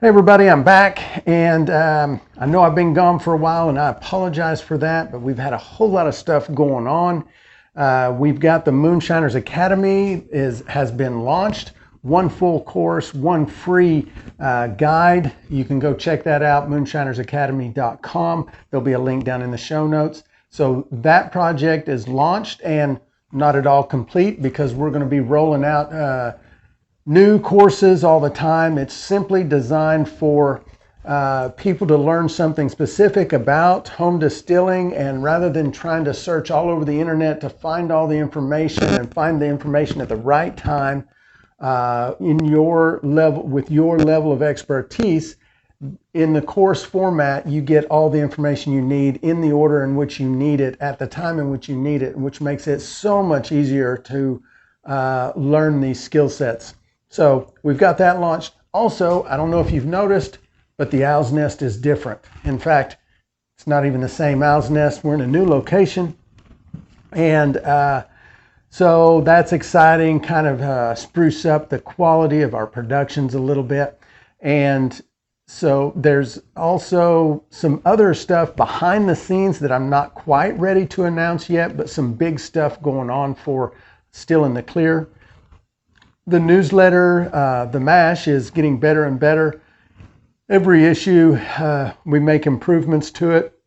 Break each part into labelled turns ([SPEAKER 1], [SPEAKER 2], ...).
[SPEAKER 1] Hey everybody, I'm back, and I know I've been gone for a while, and I apologize for that, but we've had a whole lot of stuff going on. We've got the Moonshiners Academy has been launched. One full course, one free guide. You can go check that out, moonshinersacademy.com. There'll be a link down in the show notes. So that project is launched and not at all complete, because we're going to be rolling out new courses all the time. It's simply designed for people to learn something specific about home distilling, and rather than trying to search all over the internet to find all the information and find the information at the right time in your level, with your level of expertise, in the course format you get all the information you need in the order in which you need it at the time in which you need it, which makes it so much easier to learn these skill sets. So we've got that launched. Also, I don't know if you've noticed, but the owl's nest is different. In fact, it's not even the same owl's nest. We're in a new location. And so that's exciting, kind of spruce up the quality of our productions a little bit. And so there's also some other stuff behind the scenes that I'm not quite ready to announce yet, but some big stuff going on for Still in the Clear. The newsletter, the MASH, is getting better and better. Every issue, we make improvements to it.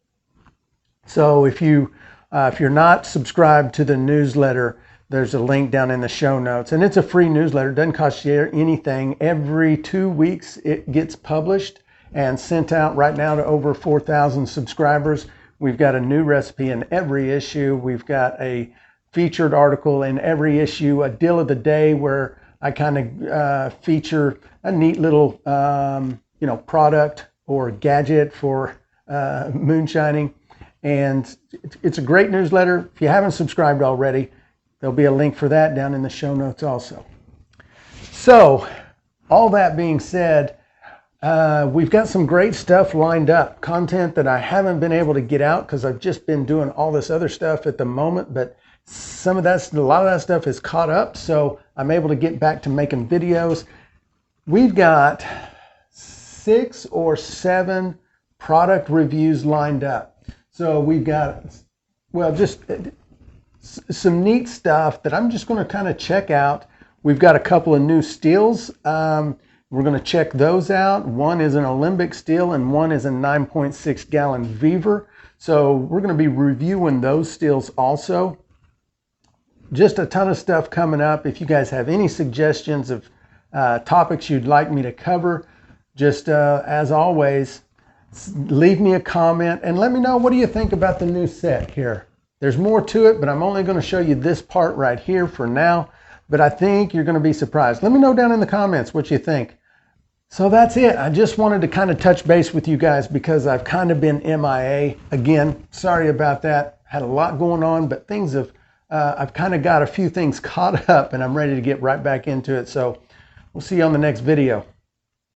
[SPEAKER 1] So if you're not subscribed to the newsletter, there's a link down in the show notes. And it's a free newsletter. It doesn't cost you anything. Every 2 weeks it gets published and sent out right now to over 4,000 subscribers. We've got a new recipe in every issue. We've got a featured article in every issue, a deal of the day where I kind of feature a neat little product or gadget for moonshining. And it's a great newsletter. If you haven't subscribed already, there'll be a link for that down in the show notes also. So all that being said, we've got some great stuff lined up, content that I haven't been able to get out because I've just been doing all this other stuff at the moment, but a lot of that stuff is caught up, so I'm able to get back to making videos. We've got 6 or 7 product reviews lined up. So we've got, well, just some neat stuff that I'm just going to kind of check out. We've got a couple of new steels. We're going to check those out. One is an Alembic steel and one is a 9.6 gallon Weaver. So we're going to be reviewing those steels also. Just a ton of stuff coming up. If you guys have any suggestions of topics you'd like me to cover, just as always, leave me a comment and let me know, what do you think about the new set here? There's more to it, but I'm only going to show you this part right here for now, but I think you're going to be surprised. Let me know down in the comments what you think. So that's it. I just wanted to kind of touch base with you guys because I've kind of been MIA. Again, sorry about that. Had a lot going on, but things have I've kind of got a few things caught up and I'm ready to get right back into it. So we'll see you on the next video.